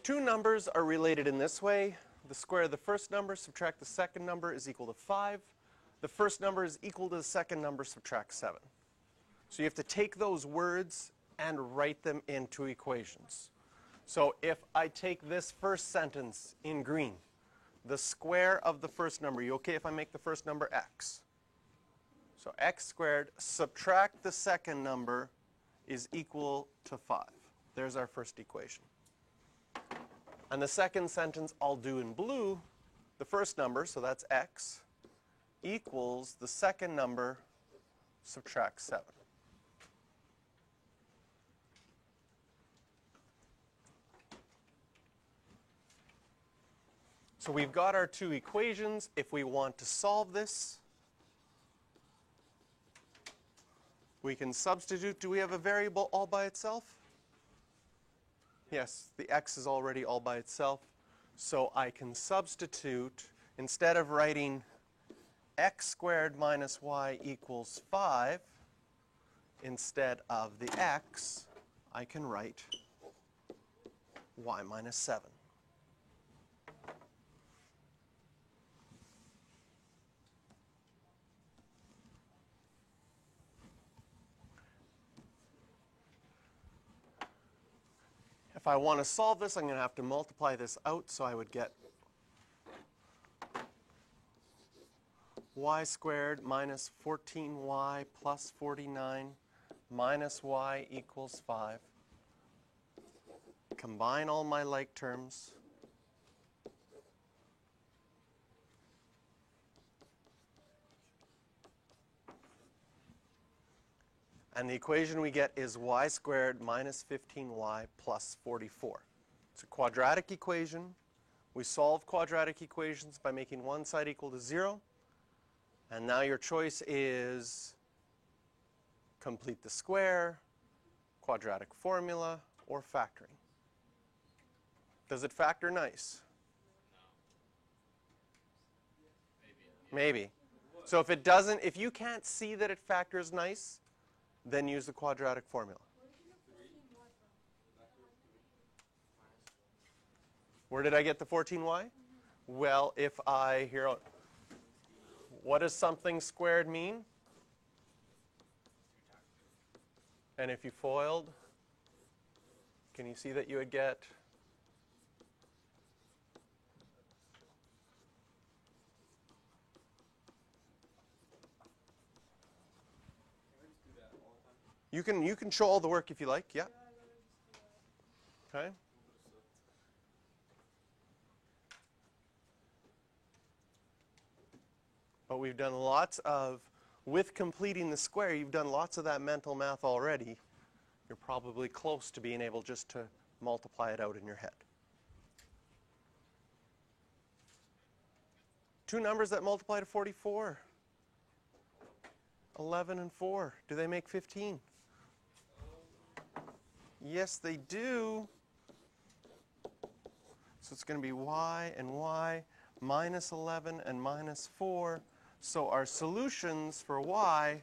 Two numbers are related in this way. The square of the first number, subtract the second number, is equal to 5. The first number is equal to the second number, subtract 7. So you have to take those words and write them into equations. So if I take this first sentence in green, the square of the first number, you okay if I make the first number x? So x squared, subtract the second number, is equal to 5. There's our first equation. And the second sentence I'll do in blue, the first number, so that's x, equals the second number, subtract 7. So we've got our two equations. If we want to solve this, we can substitute. Do we have a variable all by itself? Yes, the x is already all by itself. So I can substitute, instead of writing x squared minus y equals 5, instead of the x, I can write y minus 7. If I want to solve this, I'm going to have to multiply this out, so I would get y squared minus 14y plus 49 minus y equals 5. Combine all my like terms. And the equation we get is y squared minus 15y plus 44. It's a quadratic equation. We solve quadratic equations by making one side equal to 0. And now your choice is complete the square, quadratic formula, or factoring. Does it factor nice? No. Maybe. So if it doesn't, if you can't see that it factors nice, then use the quadratic formula. Where did I get the 14y? Well, if I, here, what does something squared mean? And if you FOILed, can you see that you would get? You can show all the work if you like, yeah. Okay. But we've done lots of, with completing the square, you've done lots of that mental math already. You're probably close to being able just to multiply it out in your head. Two numbers that multiply to 44. 11 and 4. Do they make 15? Yes, they do. So it's going to be y and y, minus 11 and minus 4. So our solutions for y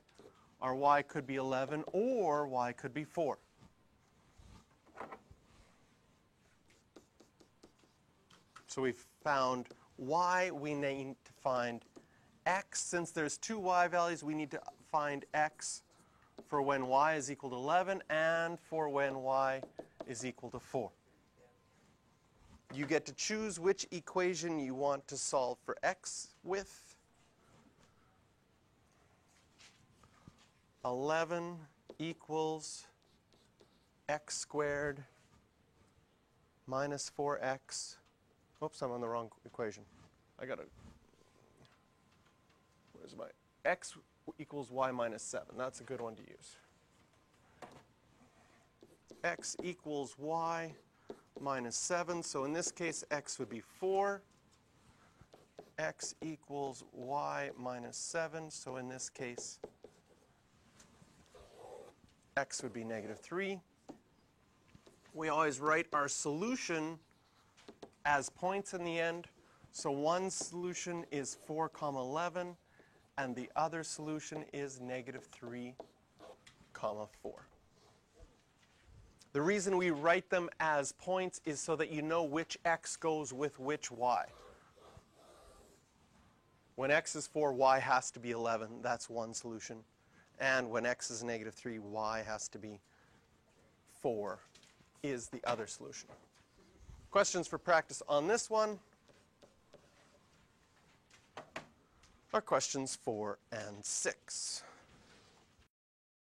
are y could be 11 or y could be 4. So we've found y. We need to find x. Since there's two y values, we need to find x for when y is equal to 11 and for when y is equal to 4. You get to choose which equation you want to solve for x with. 11 equals x squared minus 4x. Oops, I'm on the wrong equation. I got to, where's my, x equals y minus 7. That's a good one to use. X equals y minus 7. So in this case, x would be 4. X equals y minus 7. So in this case, x would be negative 3. We always write our solution as points in the end. So one solution is 4, 11. And the other solution is negative 3, 4. The reason we write them as points is so that you know which x goes with which y. When x is 4, y has to be 11. That's one solution. And when x is negative 3, y has to be 4 is the other solution. Questions for practice on this one are questions 4 and 6.